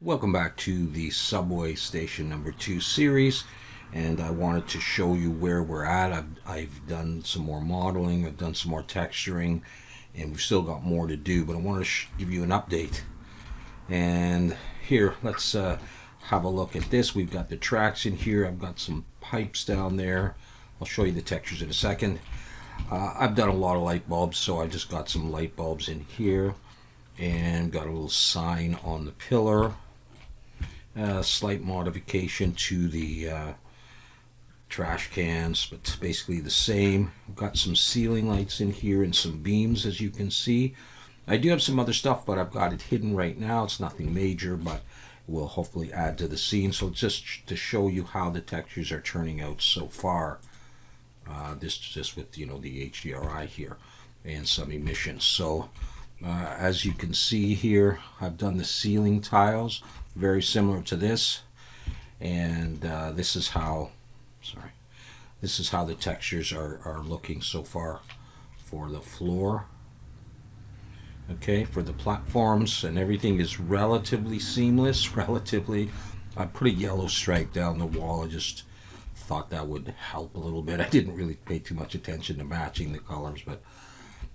Welcome back to the subway station number 2 series, and I wanted to show you where we're at. I've done some more modeling, I've done some more texturing, and we've still got more to do, but I want to give you an update. And here, let's have a look at this. We've got the tracks in here, I've got some pipes down there. I'll show you the textures in a second. I've done a lot of light bulbs, so I just got some light bulbs in here and got a little sign on the pillar. Slight modification to the trash cans, but it's basically the same. I've got some ceiling lights in here and some beams, as you can see. I do have some other stuff, but I've got it hidden right now. It's nothing major, but it will hopefully add to the scene. So just to show you how the textures are turning out so far. This just with the HDRI here and some emissions. So as you can see here, I've done the ceiling tiles very similar to this, and this is how the textures are looking so far for the floor. Okay, for the platforms, and everything is relatively seamless. I put a yellow stripe down the wall. I just thought that would help a little bit. I didn't really pay too much attention to matching the colors, but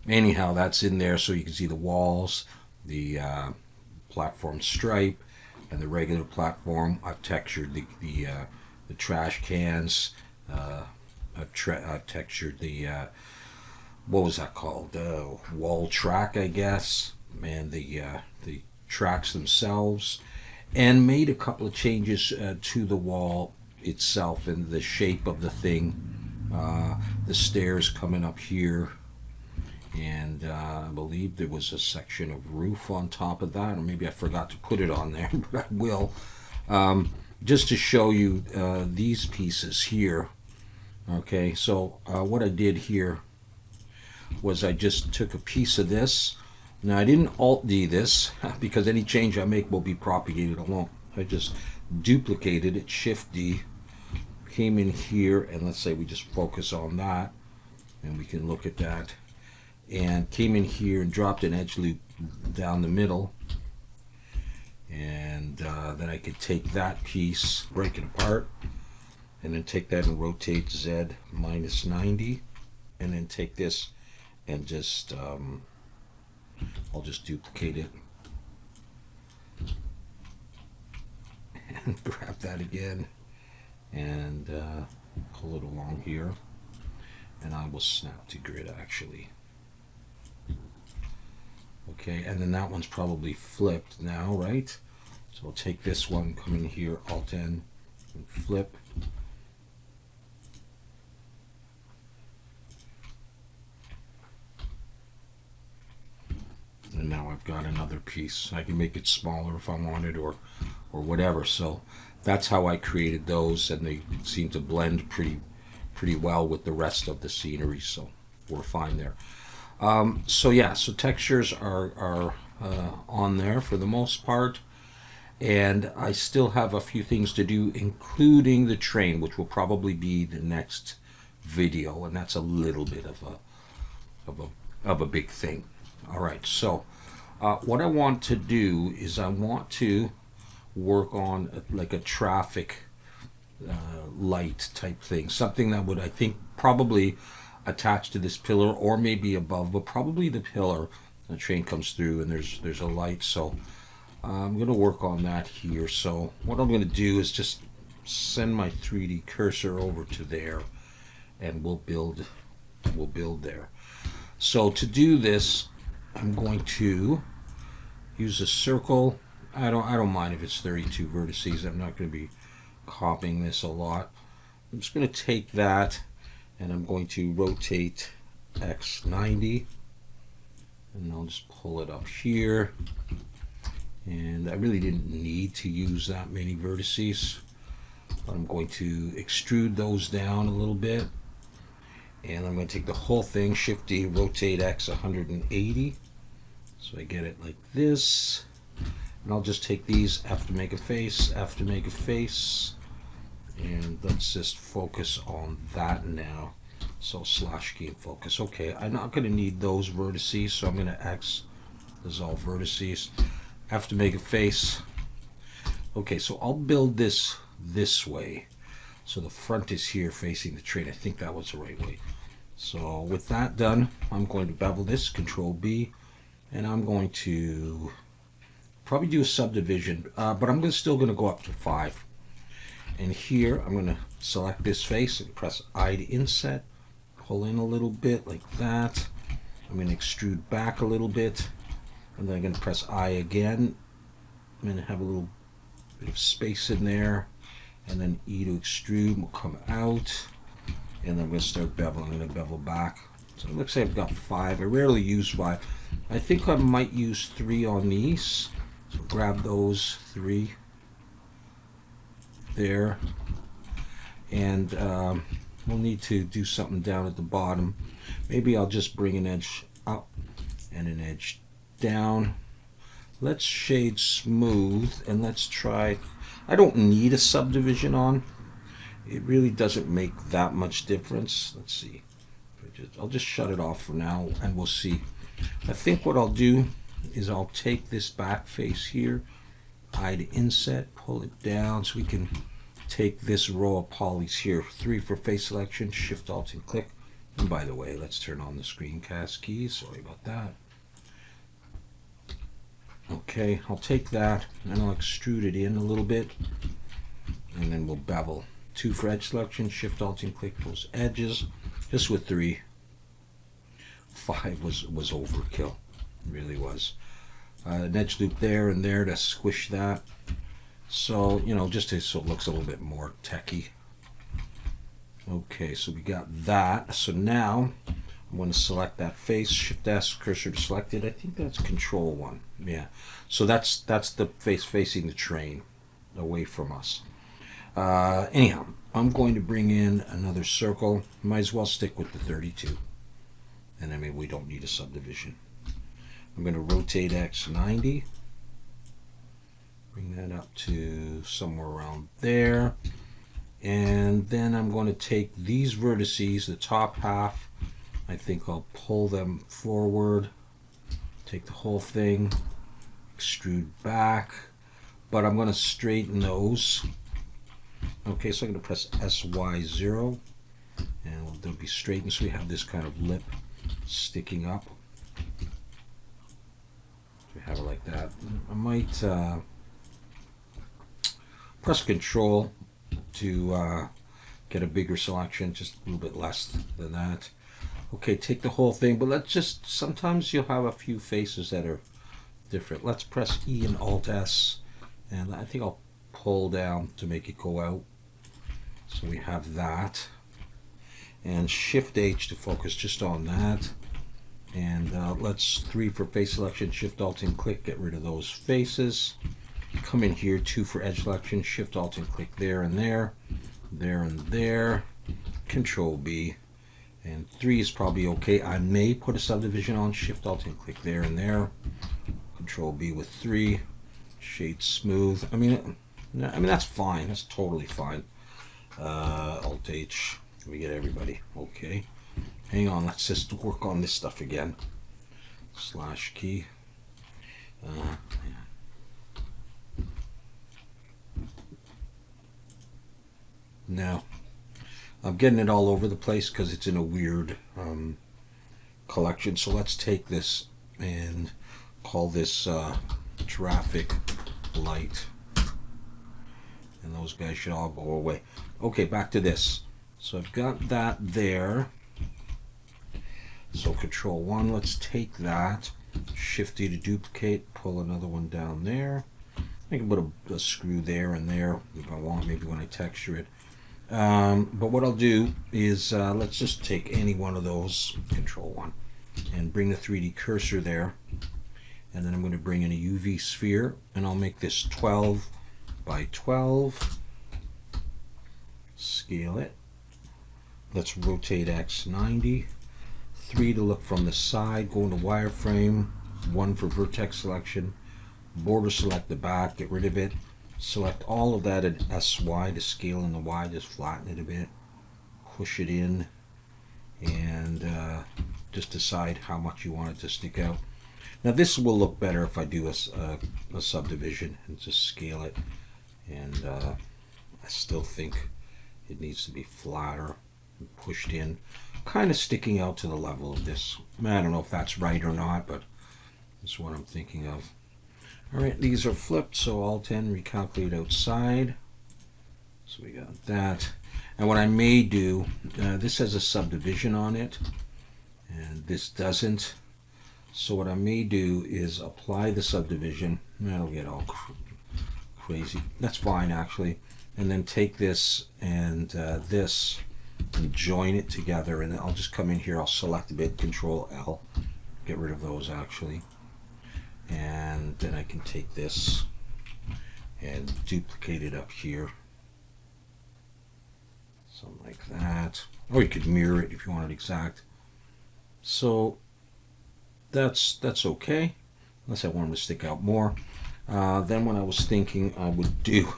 anyhow, that's in there so you can see the walls, the platform stripe, and the regular platform. I've textured the trash cans. I've textured the what was that called? Wall track, I guess, and the tracks themselves, and made a couple of changes to the wall itself and the shape of the thing. The stairs coming up here, and I believe there was a section of roof on top of that, or maybe I forgot to put it on there, but I will. Just to show you these pieces here. Okay, so what I did here was I just took a piece of this. Now I didn't Alt-D this because any change I make will be propagated along. I just duplicated it, Shift-D, came in here, and let's say we just focus on that, and we can look at that, and came in here and dropped an edge loop down the middle, and then I could take that piece, break it apart, and then take that and rotate Z minus 90, and then take this and just I'll just duplicate it and grab that again and pull it along here, and I will snap to grid actually. Okay, and then that one's probably flipped now, right? So I'll take this one, come in here, Alt-N, and flip. And now I've got another piece. I can make it smaller if I wanted, or whatever. So that's how I created those, and they seem to blend pretty well with the rest of the scenery. So we're fine there. So yeah, so textures are on there for the most part, and I still have a few things to do, including the train, which will probably be the next video, and that's a little bit of a big thing. All right, so what I want to do is I want to work on like a traffic light type thing, something that would, I think, probably attach to this pillar, or maybe above, but probably the pillar. The train comes through and there's a light, so I'm going to work on that here. So what I'm going to do is just send my 3D cursor over to there, and we'll build there. So to do this, I'm going to use a circle. I don't mind if it's 32 vertices. I'm not going to be copying this a lot. I'm just going to take that, and I'm going to rotate X 90, and I'll just pull it up here. And I really didn't need to use that many vertices, but I'm going to extrude those down a little bit, and I'm going to take the whole thing, Shift D, rotate X 180, so I get it like this. And I'll just take these, F to make a face, F to make a face, and let's just focus on that now. So slash key and focus. Okay, I'm not going to need those vertices, so I'm going to X dissolve vertices. F to make a face, Okay, so I'll build this way. So the front is here facing the train. I think that was the right way. So with that done, I'm going to bevel this, Control B, and I'm going to probably do a subdivision, but I'm still going to go up to 5. And here I'm going to select this face and press I to inset, pull in a little bit like that. I'm going to extrude back a little bit, and then I'm going to press I again. I'm going to have a little bit of space in there, and then E to extrude will come out, and then I'm going to start beveling. I'm going to bevel back. So it looks like I've got 5. I rarely use 5. I think I might use 3 on these. So grab those 3 there, and we'll need to do something down at the bottom. Maybe I'll just bring an edge up and an edge down. Let's shade smooth, and let's try, I don't need a subdivision on. It really doesn't make that much difference. Let's see. I'll just shut it off for now, and we'll see. I think what I'll do is I'll take this back face here, I to inset, pull it down so we can take this row of polys here. 3 for face selection, Shift Alt and click. And by the way, let's turn on the screencast keys. Sorry about that. Okay, I'll take that and I'll extrude it in a little bit, and then we'll bevel. 2 for edge selection, Shift Alt and click those edges, just with 3. 5 was overkill, it really was. An edge loop there and there to squish that. So, you know, just so it looks a little bit more techy. Okay, so we got that. So now I'm going to select that face, Shift S, cursor to select it. I think that's Control 1. Yeah. So that's the face facing the train away from us. Anyhow, I'm going to bring in another circle. Might as well stick with the 32. And I mean, we don't need a subdivision. I'm going to rotate X 90. Bring that up to somewhere around there. And then I'm going to take these vertices, the top half, I think I'll pull them forward, take the whole thing, extrude back, but I'm going to straighten those. Okay, so I'm going to press SY0, and they'll be straightened so we have this kind of lip sticking up. We have it like that. I might press Control to get a bigger selection, just a little bit less than that. Okay, take the whole thing, but let's just, sometimes you'll have a few faces that are different. Let's press E and Alt S, and I think I'll pull down to make it go out. So we have that, and Shift H to focus just on that. And let's 3 for face selection, Shift Alt and click, get rid of those faces. Come in here, 2 for edge selection, Shift Alt and click there and there, there and there, Control B. And 3 is probably okay. I may put a subdivision on, Shift Alt and click there and there, Control B with 3, shade smooth. I mean that's fine. That's totally fine. Alt H. We get everybody. Okay. Hang on. Let's just work on this stuff again. Slash key. Yeah. Now, I'm getting it all over the place because it's in a weird collection. So let's take this and call this traffic light. And those guys should all go away. Okay, back to this. So I've got that there. So Control 1, let's take that. Shift D to duplicate, pull another one down there. I can put a screw there and there if I want, maybe when I texture it. But what I'll do is let's just take any one of those, Control 1, and bring the 3D cursor there. And then I'm going to bring in a UV sphere, and I'll make this 12 by 12. Scale it. Let's rotate X 90. 3 to look from the side, go into wireframe, 1 for vertex selection, border select the back, get rid of it, select all of that at SY to scale in the Y, just flatten it a bit, push it in, and just decide how much you want it to stick out. Now this will look better if I do a subdivision and just scale it and I still think it needs to be flatter and pushed in, kind of sticking out to the level of this. I don't know if that's right or not, but that's what I'm thinking of. All right, these are flipped, so Alt-N, recalculate outside. So we got that. And what I may do, this has a subdivision on it, and this doesn't. So what I may do is apply the subdivision. That'll get all crazy. That's fine, actually. And then take this and this and join it together. And then I'll just come in here. I'll select a bit, Control L. Get rid of those, actually. And then I can take this and duplicate it up here. Something like that. Or you could mirror it if you want it exact. So that's okay, unless I want them to stick out more. Then what I was thinking I would do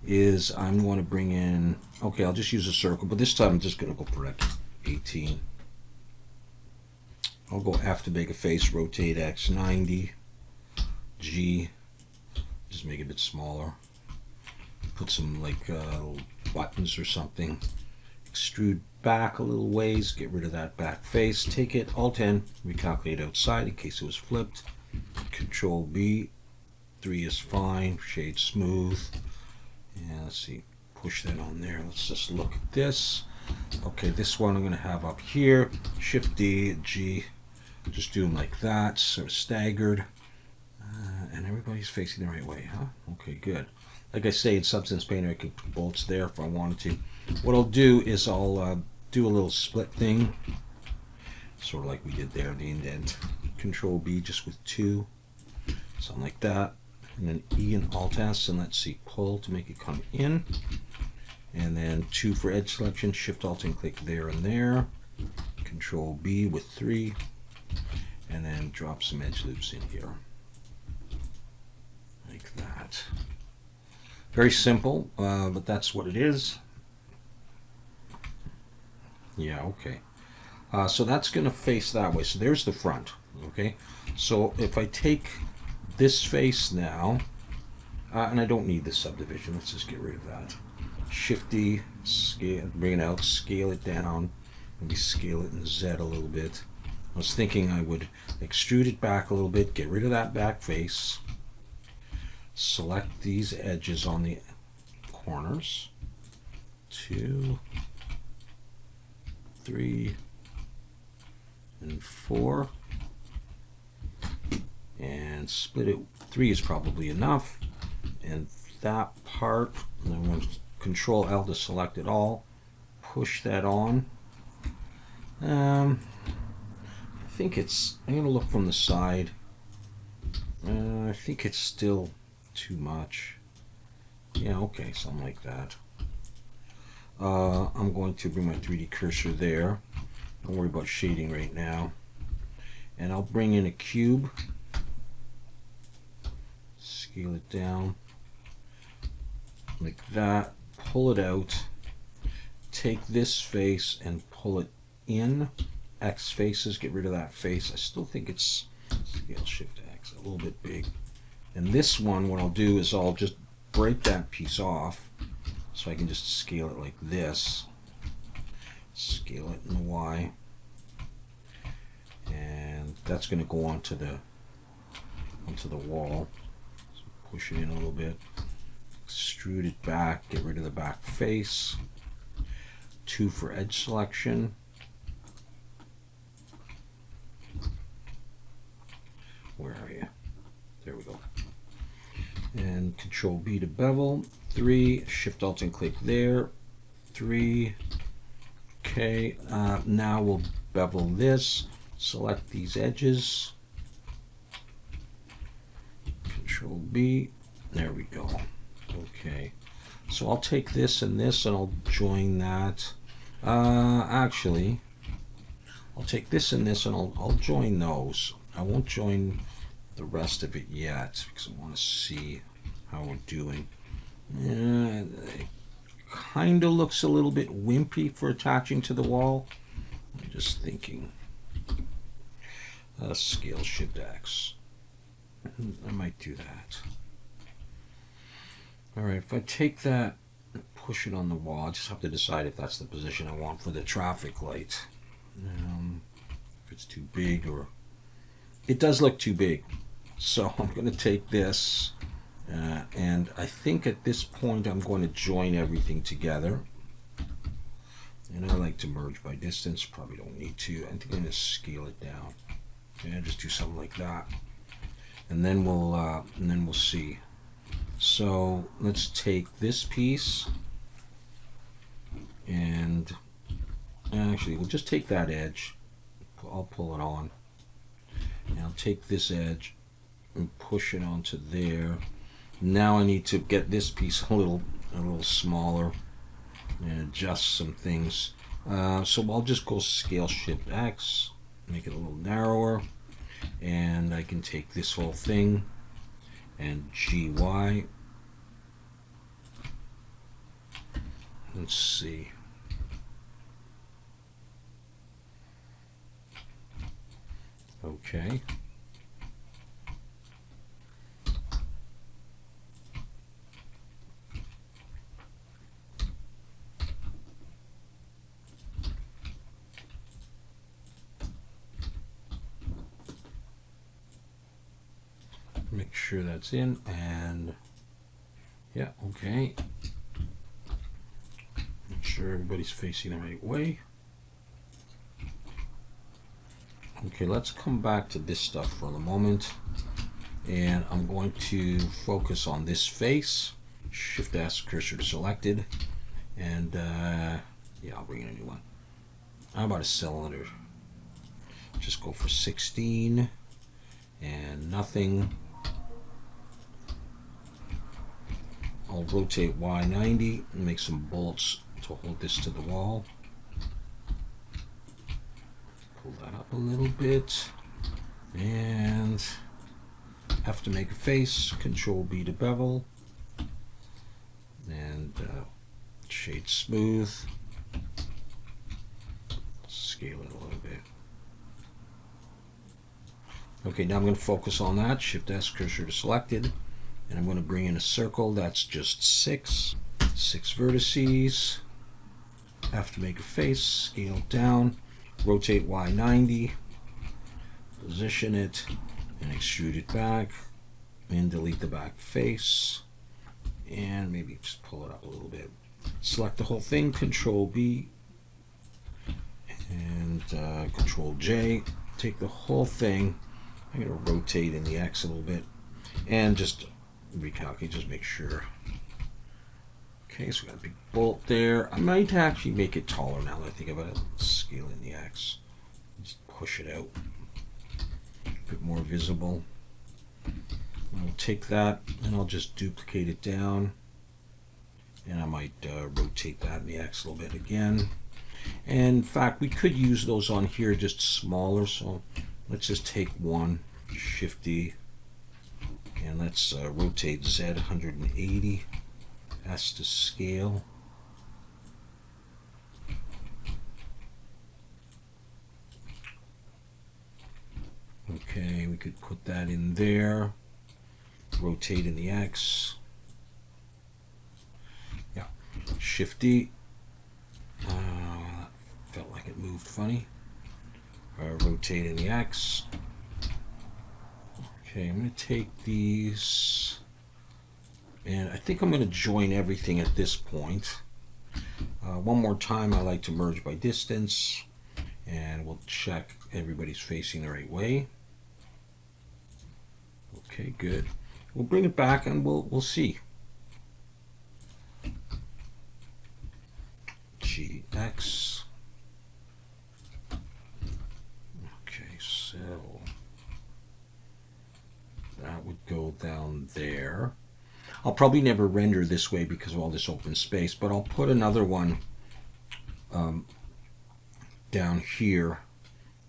is I'm going to bring in, okay, I'll just use a circle, but this time I'm just going to go for 18. I'll go F to make a face, rotate X 90, G, just make it a bit smaller, put some like buttons or something, extrude back a little ways, get rid of that back face, take it, Alt-N, recalculate outside in case it was flipped, Control B, 3 is fine, shade smooth, and let's see, push that on there. Let's just look at this. Okay, this one I'm going to have up here, Shift D, G, just do them like that, sort of staggered, and everybody's facing the right way, huh? Okay, good. Like I say, in Substance Painter, I could put bolts there if I wanted to. What I'll do is I'll do a little split thing, sort of like we did there, the indent. Control B just with 2, something like that. And then E and Alt-S, and let's see, pull to make it come in. And then 2 for edge selection, Shift Alt and click there and there. Control B with 3. And then drop some edge loops in here. Like that. Very simple, but that's what it is. Yeah, okay. So that's going to face that way. So there's the front, okay? So if I take this face now, and I don't need this subdivision, let's just get rid of that. Shift D, scale, bring it out, scale it down, maybe scale it in Z a little bit. I was thinking I would extrude it back a little bit, get rid of that back face, select these edges on the corners, 2, 3, and 4, and split it. 3 is probably enough, and that part, and I'm going to Control L to select it all, push that on. I think it's, I'm going to look from the side. I think it's still too much. Yeah, okay, something like that. I'm going to bring my 3D cursor there. Don't worry about shading right now. And I'll bring in a cube. Scale it down. Like that. Pull it out. Take this face and pull it in. X faces, get rid of that face. I still think it's Scale Shift X, a little bit big. And this one, what I'll do is I'll just break that piece off so I can just scale it like this. Scale it in the Y. And that's going to go onto the wall. So push it in a little bit. Extrude it back, get rid of the back face. 2 for edge selection. Where are you? There we go. And Control B to bevel. 3, Shift Alt and click there. 3. Okay, now we'll bevel this. Select these edges. Control B. There we go. Okay. So I'll take this and I'll join that. Actually, I'll take this and I'll join those. I won't join the rest of it yet because I want to see how we're doing. It kind of looks a little bit wimpy for attaching to the wall. I'm just thinking. Scale Shift X. I might do that. All right, if I take that and push it on the wall, I just have to decide if that's the position I want for the traffic light. If it's too big, or it does look too big. So I'm going to take this, and I think at this point I'm going to join everything together. And I like to merge by distance. Probably don't need to. I think I'm going to scale it down. Yeah, just do something like that, and then we'll see. So let's take this piece, and actually we'll just take that edge. I'll pull it on, and I'll take this edge and push it onto there. Now I need to get this piece a little smaller and adjust some things. So I'll just go Scale Shift X, make it a little narrower, and I can take this whole thing and GY. Let's see. Okay. Make sure that's in, and yeah, okay. Make sure everybody's facing the right way. Okay, let's come back to this stuff for the moment, and I'm going to focus on this face. Shift S, cursor selected, and yeah, I'll bring in a new one. How about a cylinder? Just go for 16 and nothing. I'll rotate Y90 and make some bolts to hold this to the wall. Pull that up a little bit, and have to make a face. Control B to bevel, and shade smooth. Scale it a little bit. Okay, now I'm going to focus on that. Shift S, cursor to selected. And I'm going to bring in a circle that's just 6 vertices. Have to make a face, scale down, rotate Y90, position it, and extrude it back, and delete the back face, and maybe just pull it up a little bit. Select the whole thing, Control B, and Control J. Take the whole thing. I'm going to rotate in the X a little bit, and just recalculate, just make sure. Okay, so we got a big bolt there. I might actually make it taller now that I think about it. Scale in the X. Just push it out. A bit more visible. I'll take that and I'll just duplicate it down. And I might rotate that in the X a little bit again. And in fact, we could use those on here just smaller. So let's just take one, Shift D. And let's rotate Z 180, S to scale. Okay, we could put that in there, rotate in the X. Yeah, Shift D. Felt like it moved funny. Rotate in the X. Okay, I'm going to take these, and I think I'm going to join everything at this point. One more time, I like to merge by distance, and we'll check everybody's facing the right way. Okay, good. We'll bring it back and we'll see. GX. Okay, so that would go down there. I'll probably never render this way because of all this open space, but I'll put another one down here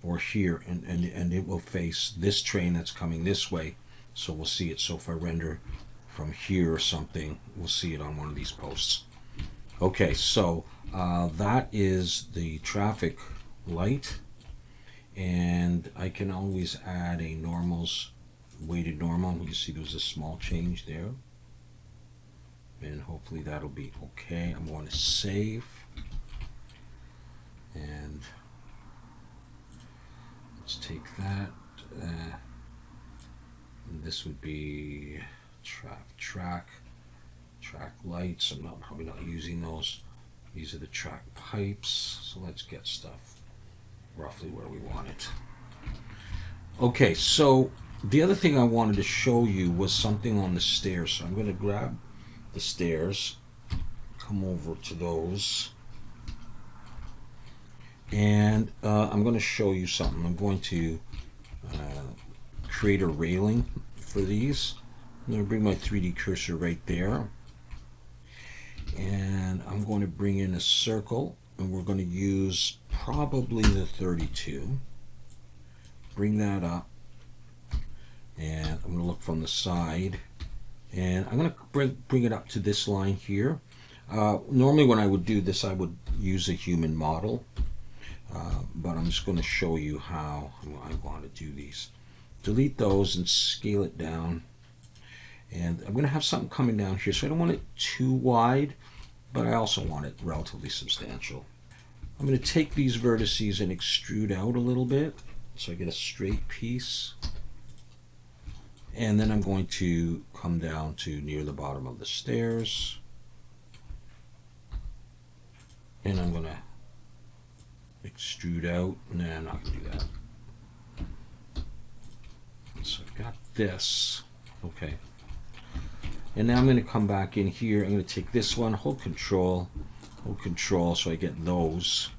or here, and it will face this train that's coming this way, so we'll see it. So if I render from here or something, we'll see it on one of these posts. Okay, so that is the traffic light, and I can always add a normals, weighted normal. You see there's a small change there. and hopefully that'll be okay. I'm going to save, and let's take that. And this would be track lights. I'm probably not using those. These are the track pipes. So let's get stuff roughly where we want it. Okay, so the other thing I wanted to show you was something on the stairs. So I'm going to grab the stairs, come over to those, and I'm going to show you something. I'm going to create a railing for these. I'm going to bring my 3D cursor right there, and I'm going to bring in a circle, and we're going to use probably the 32. Bring that up, and I'm going to look from the side, and I'm going to bring it up to this line here. Normally when I would do this, I would use a human model, but I'm just going to show you how I want to do these. Delete those and scale it down, and I'm going to have something coming down here, so I don't want it too wide, but I also want it relatively substantial. I'm going to take these vertices and extrude out a little bit so I get a straight piece, and then I'm going to come down to near the bottom of the stairs, and I'm going to extrude out. Nah, I'm not going to do that. So I've got this. Okay. And now I'm going to come back in here. I'm going to take this one, hold control so I get those.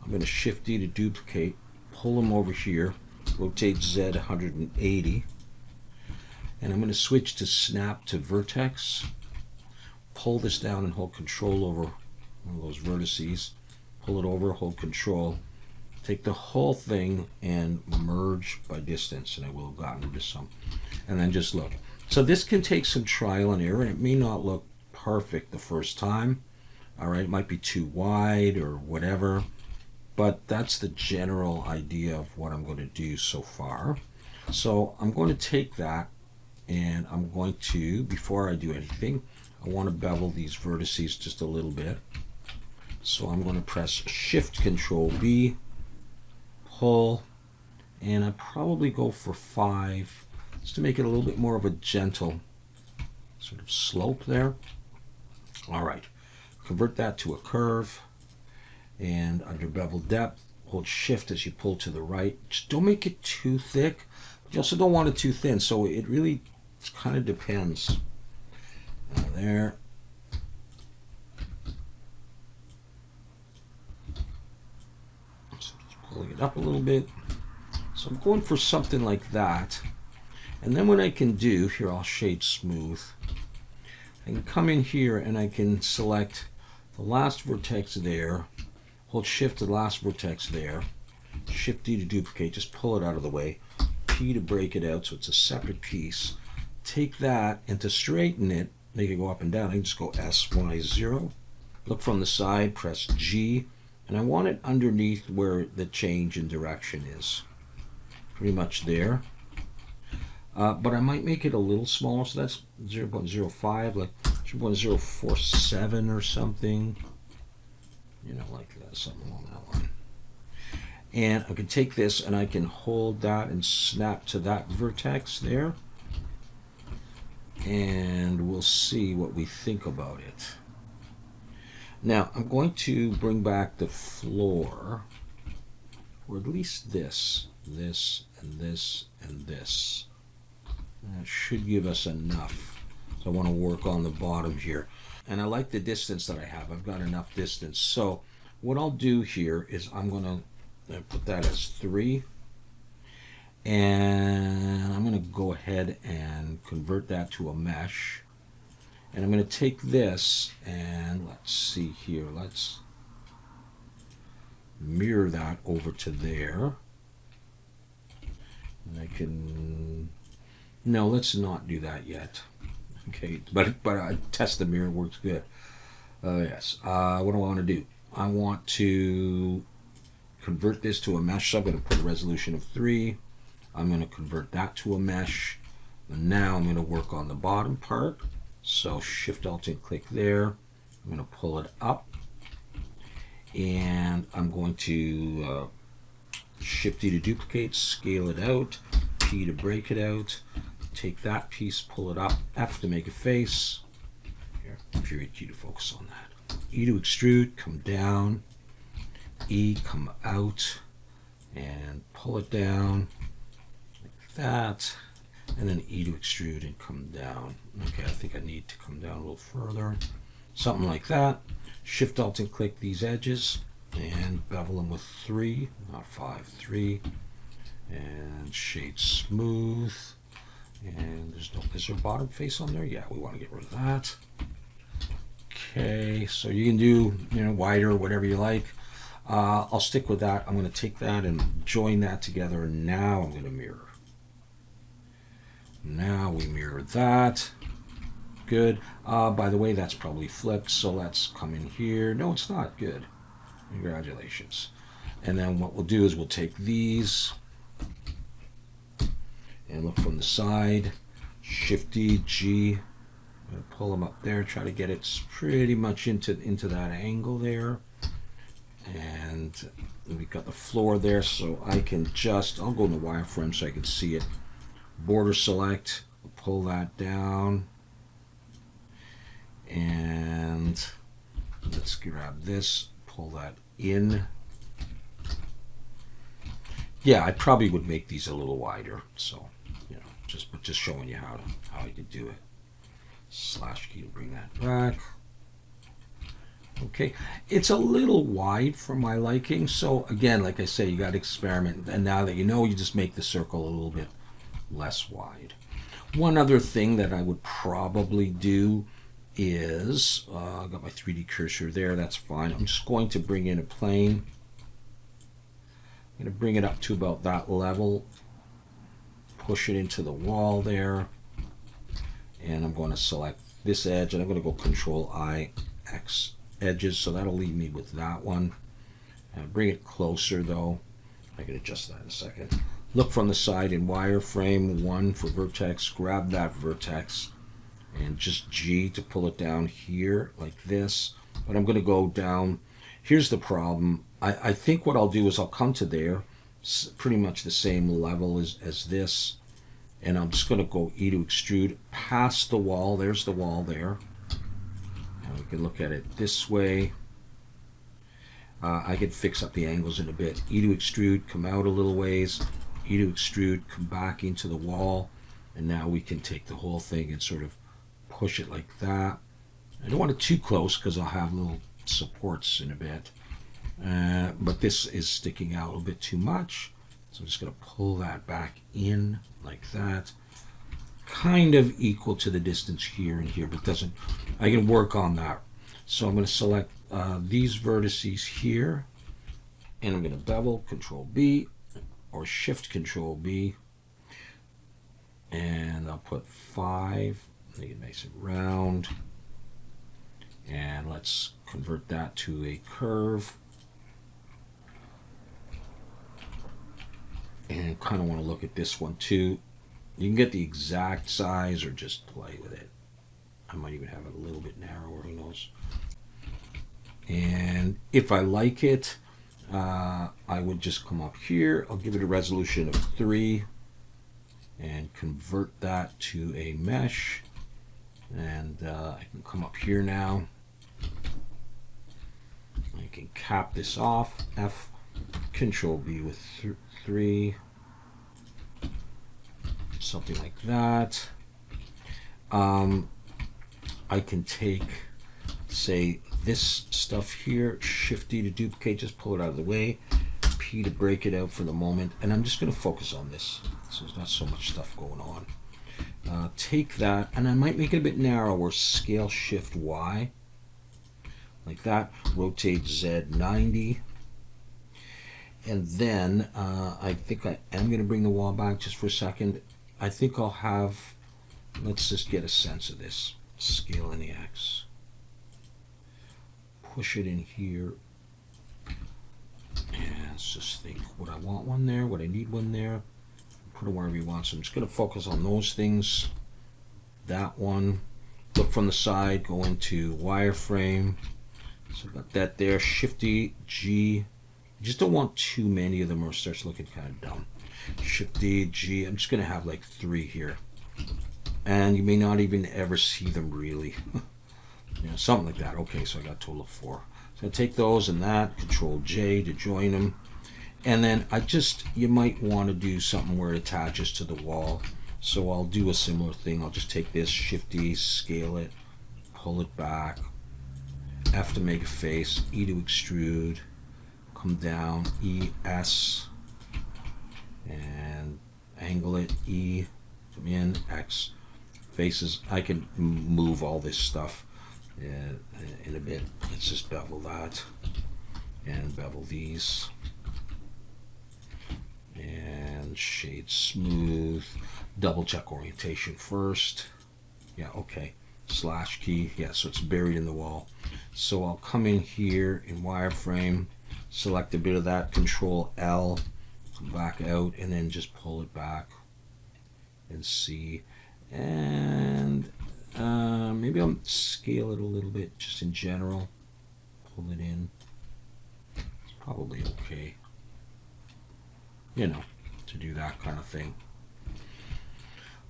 I'm going to shift D to duplicate, pull them over here, rotate Z 180, and I'm going to switch to snap to vertex, pull this down and hold control over one of those vertices, pull it over, hold control, take the whole thing and merge by distance, and I will have gotten into some, and then just look. So this can take some trial and error, and it may not look perfect the first time. All right, it might be too wide or whatever, but that's the general idea of what I'm going to do so far. So I'm going to take that, and I'm going to, before I do anything, I want to bevel these vertices just a little bit. So I'm going to press Shift Control B, pull, and I probably go for 5 just to make it a little bit more of a gentle sort of slope there. All right, convert that to a curve, and under bevel depth, hold Shift as you pull to the right. Just don't make it too thick, but you also don't want it too thin, so it really kind of depends. There. So just pulling it up a little bit. So I'm going for something like that. And then what I can do, here I'll shade smooth. I can come in here and I can select the last vertex there, hold Shift to the last vertex there, Shift D to duplicate, just pull it out of the way, P to break it out so it's a separate piece. Take that, and to straighten it, make it go up and down, I can just go SY0. Look from the side, press G, and I want it underneath where the change in direction is. Pretty much there. But I might make it a little smaller, so that's 0.05, like 0.047 or something. You know, like that, something along that line. And I can take this and I can hold that and snap to that vertex there. And we'll see what we think about it. Now, I'm going to bring back the floor, or at least this, and this, and this. That should give us enough. So I want to work on the bottom here. And I like the distance that I have. I've got enough distance. So what I'll do here is I'm going to put that as 3. And I'm going to go ahead and convert that to a mesh. And I'm going to take this and let's see here. Let's mirror that over to there. And I can... No, let's not do that yet. Okay, but I test the mirror, works good. Yes. What do I want to do? I want to convert this to a mesh. So I'm going to put a resolution of 3. I'm going to convert that to a mesh. And now I'm going to work on the bottom part. So Shift Alt and click there. I'm going to pull it up, and I'm going to Shift D to duplicate, scale it out, P to break it out, take that piece, pull it up, F to make a face, here, period key to focus on that, E to extrude, come down, E, come out, and pull it down like that, and then E to extrude and come down. Okay, I think I need to come down a little further, something like that. Shift Alt and click these edges and bevel them with 3, not 5, 3, and shade smooth. And is there a bottom face on there? Yeah, we want to get rid of that. Okay, so you can do, wider, whatever you like. I'll stick with that. I'm going to take that and join that together, and now I'm going to mirror. Now we mirror that. Good. By the way, that's probably flipped, so let's come in here. No, it's not. Good. Congratulations. And then what we'll do is we'll take these and look from the side. Shift D, G. I'm going to pull them up there, try to get it pretty much into that angle there. And we've got the floor there, so I can I'll go in the wireframe so I can see it. Border select, pull that down. And let's grab this, pull that in. Yeah, I probably would make these a little wider, so just showing you how you can do it. Slash key to bring that back. Okay, it's a little wide for my liking, so again, like I say, you got to experiment, and now that you know, you just make the circle a little bit less wide. One other thing that I would probably do is, I've got my 3D cursor there, that's fine. I'm just going to bring in a plane. I'm going to bring it up to about that level, push it into the wall there, and I'm going to select this edge, and I'm going to go Control I, X edges, so that'll leave me with that one. Bring it closer though. I can adjust that in a second. Look from the side in wireframe 1 for vertex, grab that vertex, and just G to pull it down here like this. But I'm going to go down. Here's the problem. I think what I'll do is I'll come to there, pretty much the same level as this, and I'm just going to go E to extrude past the wall. There's the wall there. And we can look at it this way. I can fix up the angles in a bit. E to extrude, come out a little ways. E to extrude, come back into the wall, and now we can take the whole thing and sort of push it like that. I don't want it too close because I'll have little supports in a bit. But this is sticking out a little bit too much, so I'm just going to pull that back in like that, kind of equal to the distance here and here, but doesn't. I can work on that. So I'm going to select these vertices here, and I'm going to bevel, Control B or Shift Control B, and I'll put 5, make it nice and round, and let's convert that to a curve. And kind of want to look at this one too. You can get the exact size or just play with it. I might even have it a little bit narrower, who knows. And if I like it, I would just come up here. I'll give it a resolution of 3 and convert that to a mesh. And I can come up here now. I can cap this off. F, Control B with 3. Something like that. I can take, say, this stuff here, Shift D to duplicate, just pull it out of the way, P to break it out for the moment, and I'm just going to focus on this, so there's not so much stuff going on. Take that, and I might make it a bit narrower, scale Shift Y, like that, rotate Z 90, and then I think I am going to bring the wall back just for a second. I think I'll have, let's just get a sense of this, scale in the X. Push it in here, and let's just think, would I want one there, would I need one there, put it wherever you want. So I'm just going to focus on those things, that one, look from the side, go into wireframe. So I've got that there. Shift-D, G. You just don't want too many of them or it starts looking kind of dumb. Shift-D, G. I'm just going to have like 3 here. And you may not even ever see them really. You know, something like that. Okay, so I got a total of 4. So I take those and that, Control J to join them. And then you might want to do something where it attaches to the wall. So I'll do a similar thing. I'll just take this, Shift-D, scale it, pull it back, F to make a face, E to extrude, come down, E, S, and angle it, E, come in, X, faces. I can move all this stuff in a bit. Let's just bevel that, and bevel these. And shade smooth, double check orientation first. Yeah, okay. Slash key, yeah, so it's buried in the wall. So I'll come in here in wireframe, select a bit of that, Control L, come back out, and then just pull it back and see. And maybe I'll scale it a little bit just in general. Pull it in. It's probably okay. You know, to do that kind of thing.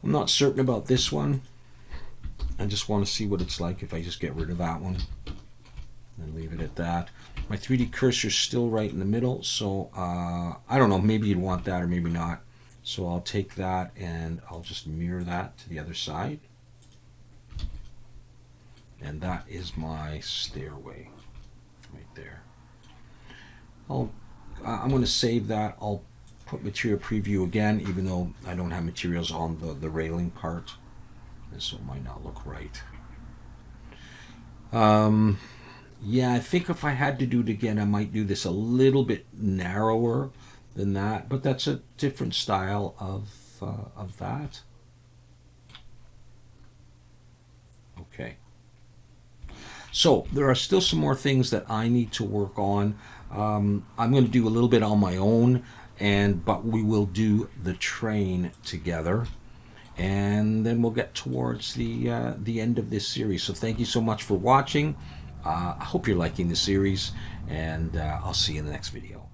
I'm not certain about this one. I just want to see what it's like if I just get rid of that one and leave it at that. My 3D cursor is still right in the middle, so I don't know, maybe you'd want that or maybe not. So I'll take that and I'll just mirror that to the other side. And that is my stairway right there. I'm going to save that. I'll put material preview again, even though I don't have materials on the railing part, and so it might not look right. Yeah, I think if I had to do it again, I might do this a little bit narrower than that, but that's a different style of that. Okay. So there are still some more things that I need to work on. I'm going to do a little bit on my own, but we will do the train together, and then we'll get towards the end of this series. So thank you so much for watching. I hope you're liking the series, and I'll see you in the next video.